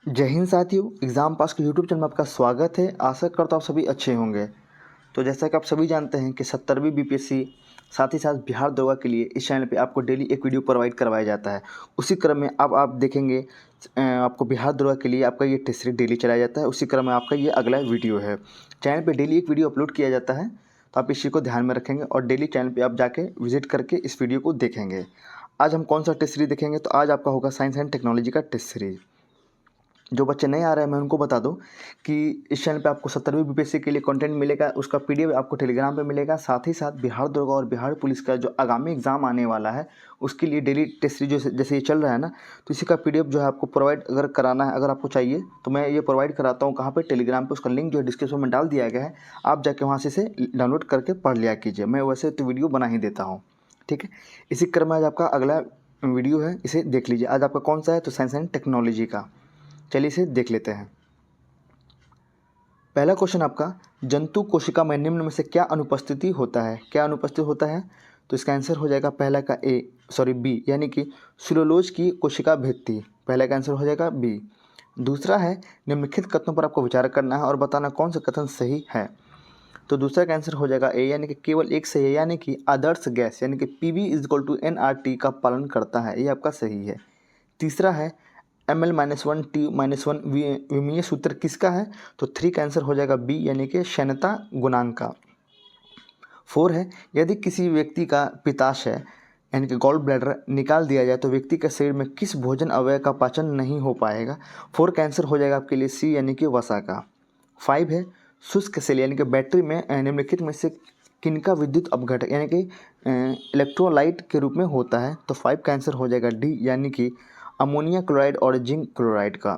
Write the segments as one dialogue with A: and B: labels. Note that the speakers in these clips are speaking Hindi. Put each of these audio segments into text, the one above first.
A: जय हिंद साथियों, एग्ज़ाम पास के यूट्यूब चैनल में आपका स्वागत है। आशा करता हूँ आप सभी अच्छे होंगे। तो जैसा कि आप सभी जानते हैं कि 70वीं बीपीएससी साथ ही साथ बिहार दरोगा के लिए इस चैनल पे आपको डेली एक वीडियो प्रोवाइड करवाया जाता है। उसी क्रम में अब आप देखेंगे आपको बिहार दरोगा के लिए आपका ये टेस्ट सीरीज डेली चलाया जाता है। उसी क्रम में आपका ये अगला वीडियो है। चैनल पर डेली एक वीडियो अपलोड किया जाता है, तो आप इस चीज़ को ध्यान में रखेंगे और डेली चैनल पर आप जाके विजिट करके इस वीडियो को देखेंगे। आज हम कौन सा टेस्ट सीरीज देखेंगे, तो आज आपका होगा साइंस एंड टेक्नोलॉजी का टेस्ट सीरीज। जो बच्चे नहीं आ रहे हैं मैं उनको बता दूं कि इस चैनल पे आपको 70वीं बीपीएससी के लिए कंटेंट मिलेगा। उसका पीडीएफ आपको टेलीग्राम पे मिलेगा। साथ ही साथ बिहार दरोगा और बिहार पुलिस का जो आगामी एग्जाम आने वाला है उसके लिए डेली टेस्ट सीरीज जैसे ये चल रहा है ना, तो इसी का पीडीएफ जो है आपको प्रोवाइड अगर कराना है, अगर आपको चाहिए तो मैं ये प्रोवाइड कराता हूँ। कहाँ पर? टेलीग्राम पर। उसका लिंक जो है डिस्क्रिप्शन में डाल दिया गया है, आप जाके वहाँ से इसे डाउनलोड करके पढ़ लिया कीजिए। मैं वैसे तो वीडियो बना ही देता हूँ, ठीक है। इसी क्रम में आज आपका अगला वीडियो है, इसे देख लीजिए। आज आपका कौन सा है? तो साइंस एंड टेक्नोलॉजी का। चलिए इसे देख लेते हैं। पहला क्वेश्चन आपका, जंतु कोशिका में निम्न में से क्या अनुपस्थिति होता है? क्या अनुपस्थित होता है? तो इसका आंसर हो जाएगा पहला का बी, यानी कि सेलुलोज की कोशिका भेदती। पहला का आंसर हो जाएगा बी। दूसरा है, निम्नलिखित कथनों पर आपको विचार करना है और बताना कौन सा कथन सही है। तो दूसरा का आंसर हो जाएगा ए, यानी कि केवल एक सही है, यानी कि आदर्श गैस यानी कि PV = NRT का पालन करता है, ये आपका सही है। तीसरा है, Ml-1T-1 विमीय सूत्र किसका है? तो 3 का आंसर हो जाएगा बी, यानी कि क्षैणता गुणांक का। 4 है, यदि किसी व्यक्ति का पित्ताशय यानी कि गॉल ब्लैडर निकाल दिया जाए तो व्यक्ति के शरीर में किस भोजन अवयव का पाचन नहीं हो पाएगा? 4 का आंसर हो जाएगा आपके लिए सी, यानी कि वसा का। 5 है, शुष्क सेल यानी कि बैटरी में निम्नलिखित में से किनका विद्युत अपघटन यानी कि इलेक्ट्रोलाइट के रूप में होता है? तो 5 का आंसर हो जाएगा डी, यानी कि अमोनिया क्लोराइड और जिंक क्लोराइड का।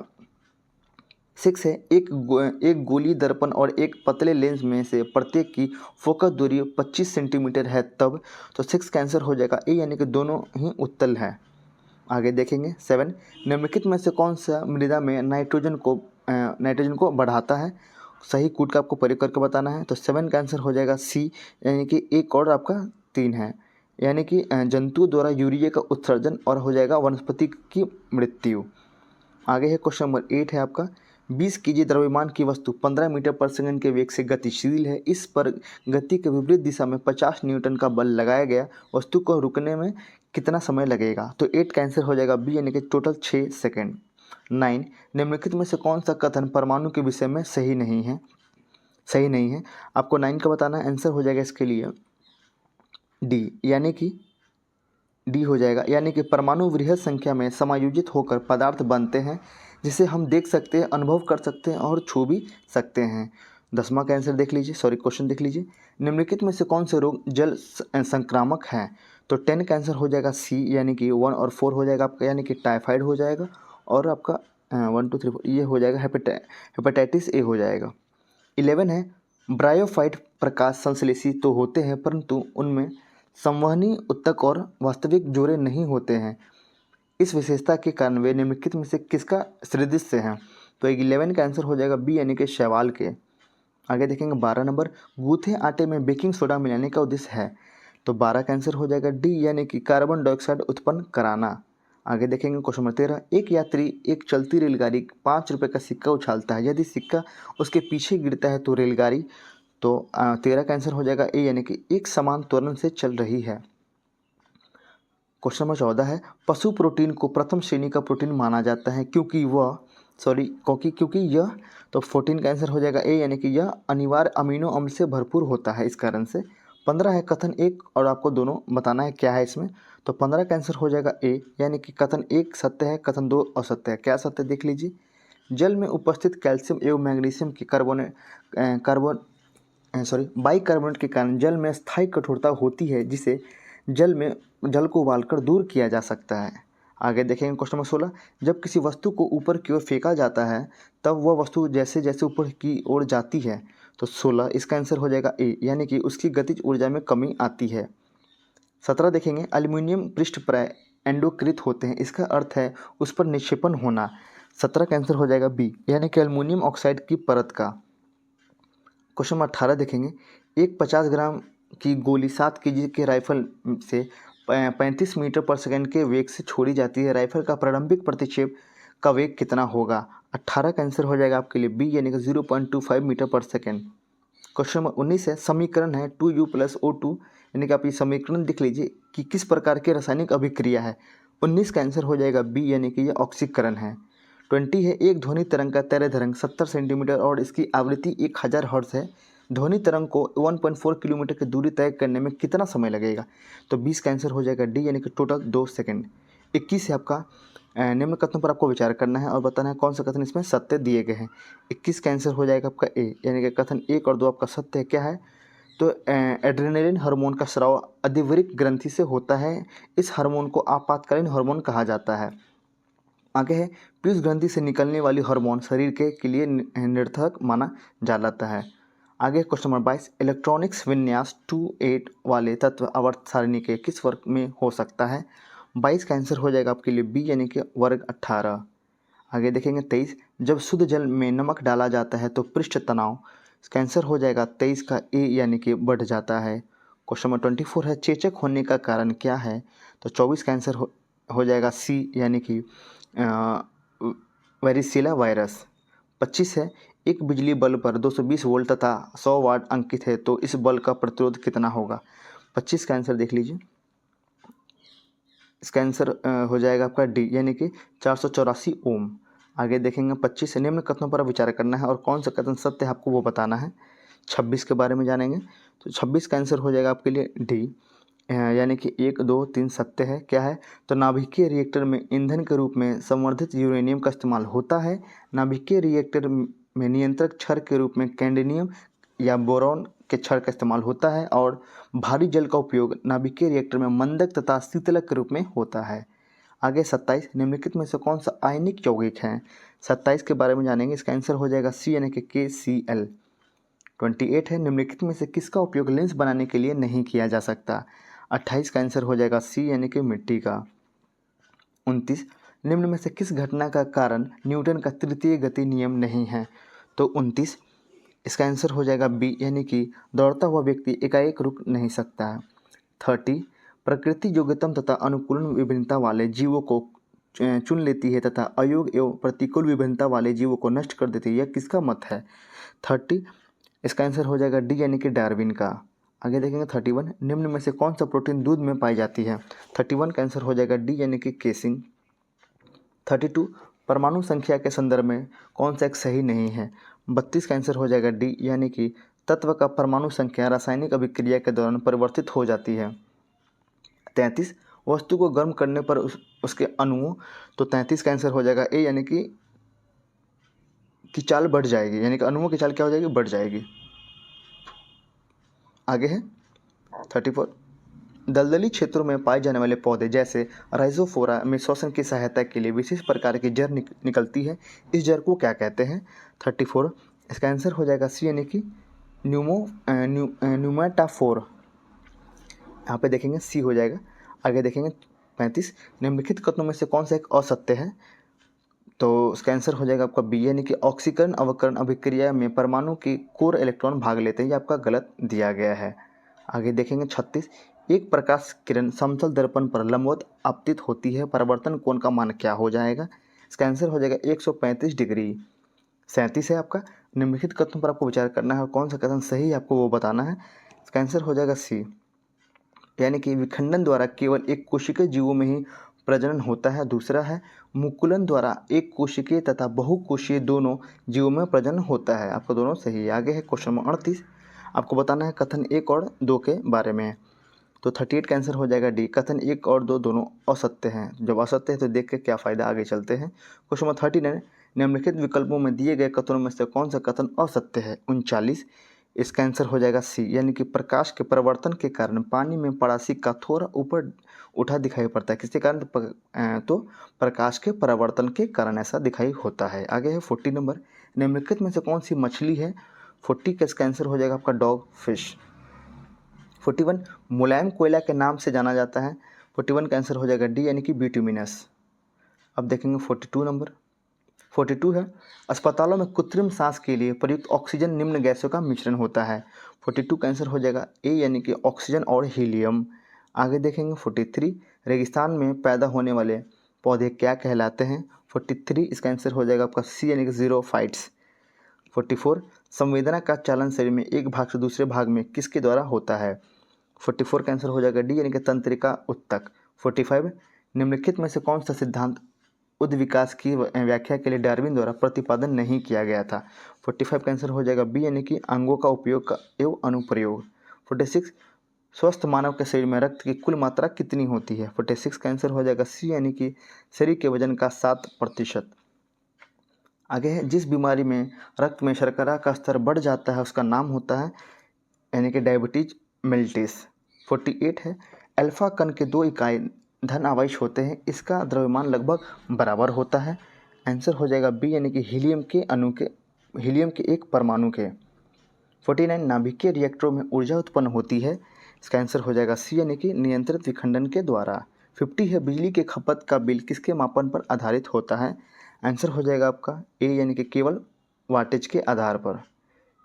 A: 6 है, एक गोली दर्पण और एक पतले लेंस में से प्रत्येक की फोकस दूरी 25 सेंटीमीटर है तब। तो 6 का आंसर हो जाएगा ए, यानी कि दोनों ही उत्तल है। आगे देखेंगे। 7, निम्नलिखित में से कौन सा मृदा में नाइट्रोजन को बढ़ाता है? सही कूट का आपको प्रयोग करके बताना है। तो 7 का आंसर हो जाएगा सी, यानी कि एक और आपका 3 है, यानी कि जंतु द्वारा यूरिया का उत्सर्जन और हो जाएगा वनस्पति की मृत्यु। आगे है क्वेश्चन नंबर 8 है आपका, 20 kg द्रव्यमान की वस्तु 15 मीटर पर सेकंड के वेग से गतिशील है। इस पर गति के विपरीत दिशा में 50 न्यूटन का बल लगाया गया, वस्तु को रुकने में कितना समय लगेगा? तो 8 का आंसर हो जाएगा बी, यानी कि टोटल 6 सेकंड। 9, निम्नलिखित में से कौन सा कथन परमाणु के विषय में सही नहीं है? आपको 9 का बताना है। आंसर हो जाएगा इसके लिए डी, यानी कि डी हो जाएगा, यानी कि परमाणु वृहद संख्या में समायोजित होकर पदार्थ बनते हैं जिसे हम देख सकते हैं, अनुभव कर सकते हैं और छू भी सकते हैं। 10वां का आंसर देख लीजिए, क्वेश्चन देख लीजिए। निम्नलिखित में से कौन से रोग जल संक्रामक हैं? तो 10 का आंसर हो जाएगा सी, यानी कि 1 और 4 हो जाएगा आपका, यानी कि टाइफाइड हो जाएगा और आपका 1 2 3 4 ये हो जाएगा हेपेटाइटिस ए हो जाएगा। 11 है, ब्रायोफाइट प्रकाश संश्लेषी तो होते हैं परंतु उनमें संवहनी उत्तक और वास्तविक जोड़े नहीं होते हैं। इस विशेषता के कारण वे निम्नलिखित में से किसका सदृश्य हैं? तो 11 का आंसर हो जाएगा बी, यानी कि शैवाल के। आगे देखेंगे 12 नंबर, गूथे आटे में बेकिंग सोडा मिलाने का उद्देश्य है। तो 12 का आंसर हो जाएगा डी, यानी कि कार्बन डाइऑक्साइड उत्पन्न कराना। आगे देखेंगे क्वेश्चन नंबर 13, एक यात्री एक चलती रेलगाड़ी 5 रुपये का सिक्का उछालता है, यदि सिक्का उसके पीछे गिरता है तो रेलगाड़ी। तो 13 का आंसर हो जाएगा ए, यानी कि एक समान त्वरण से चल रही है। क्वेश्चन नंबर 14 है, पशु प्रोटीन को प्रथम श्रेणी का प्रोटीन माना जाता है क्योंकि यह। तो 14 का आंसर हो जाएगा ए, यानी कि यह अनिवार्य अमीनो अम्ल से भरपूर होता है, इस कारण से। 15 है, कथन एक और आपको दोनों बताना है क्या है इसमें। तो 15 का आंसर हो जाएगा ए, यानी कि कथन 1 सत्य है, कथन 2 असत्य है। क्या सत्य देख लीजिए। जल में उपस्थित कैल्शियम एवं मैग्नीशियम की बाइकार्बोनेट के कारण जल में स्थायी कठोरता होती है, जिसे जल को उबालकर दूर किया जा सकता है। आगे देखेंगे क्वेश्चन नंबर 16, जब किसी वस्तु को ऊपर की ओर फेंका जाता है तब वह वस्तु जैसे जैसे ऊपर की ओर जाती है। तो 16 इसका आंसर हो जाएगा ए, यानी कि उसकी गतिज ऊर्जा में कमी आती है। 17 देखेंगे, एल्युमिनियम पृष्ठ प्राय एंडोकृत होते हैं, इसका अर्थ है उस पर निक्षेपण होना। 17 का आंसर हो जाएगा बी, यानी कि एल्युमिनियम ऑक्साइड की परत का। क्वेश्चन नंबर 18 देखेंगे, एक 50 ग्राम की गोली 7 kg के राइफल से 35 मीटर पर सेकंड के वेग से छोड़ी जाती है। राइफल का प्रारंभिक प्रतिक्षेप का वेग कितना होगा। 18 का आंसर हो जाएगा आपके लिए बी यानी कि 0.25 मीटर पर सेकेंड। क्वेश्चन नंबर 19 है, समीकरण है 2u + O2 यानी कि आप ये समीकरण देख लीजिए कि किस प्रकार की रासायनिक अभिक्रिया है। 19 का आंसर हो जाएगा बी यानी कि ये ऑक्सीकरण है। 20 है, एक ध्वनि तरंग का तैरंग 70 सेंटीमीटर और इसकी आवृत्ति 1000 हर्ट्ज है। ध्वनि तरंग को 1.4 किलोमीटर की दूरी तय करने में कितना समय लगेगा। तो 20 का आंसर हो जाएगा डी यानी कि टोटल 2 सेकंड। 21 है आपका, निम्न कथनों पर आपको विचार करना है और बताना है कौन सा कथन इसमें सत्य दिए गए हैं। 21 का आंसर हो जाएगा आपका ए यानी कि कथन 1 और 2 आपका सत्य है। क्या है, तो एड्रेनलिन हार्मोन का स्राव अधिवृक्क ग्रंथि से होता है। इस हार्मोन को आपातकालीन हार्मोन कहा जाता है। आगे है, पीयूष ग्रंथि से निकलने वाली हार्मोन शरीर के लिए निरर्थक माना जाता है। आगे क्वेश्चन नंबर 22, इलेक्ट्रॉनिक्स विन्यास 2-8 वाले तत्व आवर्त सारणी के किस वर्ग में हो सकता है। 22 का आंसर हो जाएगा आपके लिए बी यानी कि वर्ग 18। आगे देखेंगे 23, जब शुद्ध जल में नमक डाला जाता है तो पृष्ठ तनाव, इसका आंसर हो जाएगा 23 का ए यानी कि बढ़ जाता है। क्वेश्चन नंबर 24 है, चेचक होने का कारण क्या है। तो 24 का आंसर हो जाएगा सी यानी कि वेरिसिला वायरस। 25 है, एक बिजली बल्ब पर 220 वोल्ट तथा 100 वाट अंकित है तो इस बल्ब का प्रतिरोध कितना होगा। 25 का आंसर देख लीजिए, इसका आंसर हो जाएगा आपका डी यानी कि 484 ओम। आगे देखेंगे 25 से, निम्न कथनों पर विचार करना है और कौन सा कथन सत्य है आपको वो बताना है। 26 के बारे में जानेंगे, तो 26 का आंसर हो जाएगा आपके लिए डी यानी कि 1, 2, 3 सत्य है। क्या है, तो नाभिकीय रिएक्टर में ईंधन के रूप में संवर्धित यूरेनियम का इस्तेमाल होता है। नाभिकीय रिएक्टर में नियंत्रक क्षार के रूप में कैडमियम या बोरॉन के क्षार का इस्तेमाल होता है और भारी जल का उपयोग नाभिकीय रिएक्टर में मंदक तथा शीतलक के रूप में होता है। आगे 27, निम्नलिखित में से कौन सा आयनिक यौगिक है। 27 के बारे में जानेंगे, इसका आंसर हो जाएगा सी यानी कि KCl। 28 है, निम्नलिखित में से किसका उपयोग लेंस बनाने के लिए नहीं किया जा सकता। 28 का आंसर हो जाएगा सी यानी कि मिट्टी का। 29, निम्न में से किस घटना का कारण न्यूटन का तृतीय गति नियम नहीं है। तो 29, इसका आंसर हो जाएगा बी यानी कि दौड़ता हुआ व्यक्ति एकाएक रुक नहीं सकता है। 30, प्रकृति योग्यतम तथा अनुकूलन विभिन्नता वाले जीवों को चुन लेती है तथा अयोग्य एवं प्रतिकूल विभिन्नता वाले जीवों को नष्ट कर देती है, यह किसका मत है। 30, इसका आंसर हो जाएगा डी यानी कि डार्विन का। आगे देखेंगे 31, निम्न में से कौन सा प्रोटीन दूध में पाई जाती है। 31 का आंसर हो जाएगा डी यानी कि केसिन। 32, परमाणु संख्या के संदर्भ में कौन सा एक सही नहीं है। 32 का आंसर हो जाएगा डी यानी कि तत्व का परमाणु संख्या रासायनिक अभिक्रिया के दौरान परिवर्तित हो जाती है। 33, वस्तु को गर्म करने पर उसके अणुओं, तो 33 का आंसर हो जाएगा ए यानी कि चाल बढ़ जाएगी, यानी कि अणुओं की चाल क्या हो जाएगी, बढ़ जाएगी। आगे है 34, दलदली क्षेत्रों में पाए जाने वाले पौधे जैसे राइजोफोरा में श्वसन की सहायता के लिए विशेष प्रकार की जड़ निकलती है, इस जड़ को क्या कहते हैं। 34, इसका आंसर हो जाएगा सी यानी कि न्यूमेटाफोर। यहाँ पे देखेंगे सी हो जाएगा। आगे देखेंगे 35, निम्नलिखित कथनों में से कौन सा एक असत्य है। तो उसका आंसर हो जाएगा आपका बी यानी कि ऑक्सीकरण अवकरण अभिक्रिया में परमाणु के कोर इलेक्ट्रॉन भाग लेते हैं, ये आपका गलत दिया गया है। आगे देखेंगे 36, एक प्रकाश किरण समतल दर्पण पर लंबवत आपतित होती है, परावर्तन कोण का मान क्या हो जाएगा। इसका आंसर हो जाएगा 135 डिग्री। 37 है आपका, निम्नलिखित कथनों पर आपको विचार करना है और कौन सा कथन सही है आपको वो बताना है। इसका आंसर हो जाएगा सी यानी कि विखंडन द्वारा केवल एक कोशिकीय जीवों में ही प्रजनन होता है। दूसरा है मुकुलन द्वारा एक कोशिकीय तथा बहुकोशीय दोनों जीवों में प्रजनन होता है। आपको दोनों सही है। आगे है क्वेश्चन नंबर 38, आपको बताना है कथन 1 और 2 के बारे में। तो 38 का आंसर हो जाएगा डी, कथन 1 और 2 दोनों असत्य हैं। जब असत्य है तो देख के क्या फ़ायदा, आगे चलते हैं। क्वेश्चन नंबर 39, निम्नलिखित विकल्पों में दिए गए कथनों में से कौन सा कथन असत्य है। 39, इसका आंसर हो जाएगा सी यानी कि प्रकाश के परिवर्तन के कारण पानी में परासिक का थोड़ा ऊपर उठा दिखाई पड़ता है, किसके कारण, तो प्रकाश के परिवर्तन के कारण ऐसा दिखाई होता है। आगे है 40 नंबर, निम्नलिखित में से कौन सी मछली है। 40 का इसका आंसर हो जाएगा आपका डॉग फिश। 41, मुलायम कोयला के नाम से जाना जाता है। 41 का आंसर हो जाएगा डी यानी कि बिटुमिनस। अब देखेंगे 42 नंबर। 42 है, अस्पतालों में कृत्रिम सांस के लिए प्रयुक्त ऑक्सीजन निम्न गैसों का मिश्रण होता है। 42 का आंसर हो जाएगा ए यानी कि ऑक्सीजन और हीलियम। आगे देखेंगे 43, रेगिस्तान में पैदा होने वाले पौधे क्या कहलाते हैं? 43 इसका आंसर हो जाएगा आपका सी यानी कि ज़ीरोफाइट्स। 44 संवेदना का चालन शरीर में एक भाग से दूसरे भाग में किसके द्वारा होता है? 44 का आंसर हो जाएगा डी यानी कि तंत्रिका उत्तक। 45 निम्नलिखित में से कौन सा सिद्धांत उद्विकास की व्याख्या के लिए डार्विन द्वारा प्रतिपादन नहीं किया गया था? 45 का आंसर हो जाएगा बी यानी कि अंगों का उपयोग एवं अनुप्रयोग। 46 स्वस्थ मानव के शरीर में रक्त की कुल मात्रा कितनी होती है? 46 का आंसर हो जाएगा सी यानी कि शरीर के वजन का 7%। आगे है जिस बीमारी में रक्त में शर्करा का स्तर बढ़ जाता है उसका नाम होता है यानी कि डायबिटीज मेल्टिस। 48 है अल्फा कण के 2 इकाई धन आवेश होते हैं, इसका द्रव्यमान लगभग बराबर होता है। आंसर हो जाएगा बी यानी कि हीलियम के एक परमाणु के। 49 नाभिकीय रिएक्टरों में ऊर्जा उत्पन्न होती है, इसका आंसर हो जाएगा सी यानी कि नियंत्रित विखंडन के द्वारा। 50 है बिजली के खपत का बिल किसके मापन पर आधारित होता है? आंसर हो जाएगा आपका ए यानी कि केवल वाटेज के आधार पर।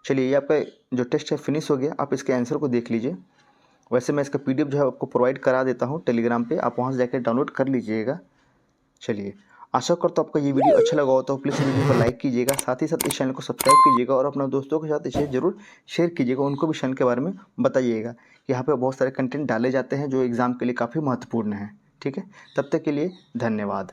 A: चलिए ये आपका जो टेस्ट है फिनिश हो गया, आप इसके आंसर को देख लीजिए। वैसे मैं इसका पीडीएफ जो है आपको प्रोवाइड करा देता हूँ टेलीग्राम पे, आप वहाँ से जाकर डाउनलोड कर लीजिएगा। चलिए आशा करता हूँ आपको ये वीडियो अच्छा लगा हो तो प्लीज़ वीडियो को लाइक कीजिएगा, साथ ही साथ इस चैनल को सब्सक्राइब कीजिएगा और अपने दोस्तों के साथ इसे ज़रूर शेयर कीजिएगा, उनको भी चैनल के बारे में बताइएगा। यहाँ पे बहुत सारे कंटेंट डाले जाते हैं जो एग्ज़ाम के लिए काफ़ी महत्वपूर्ण हैं। ठीक है, तब तक के लिए धन्यवाद।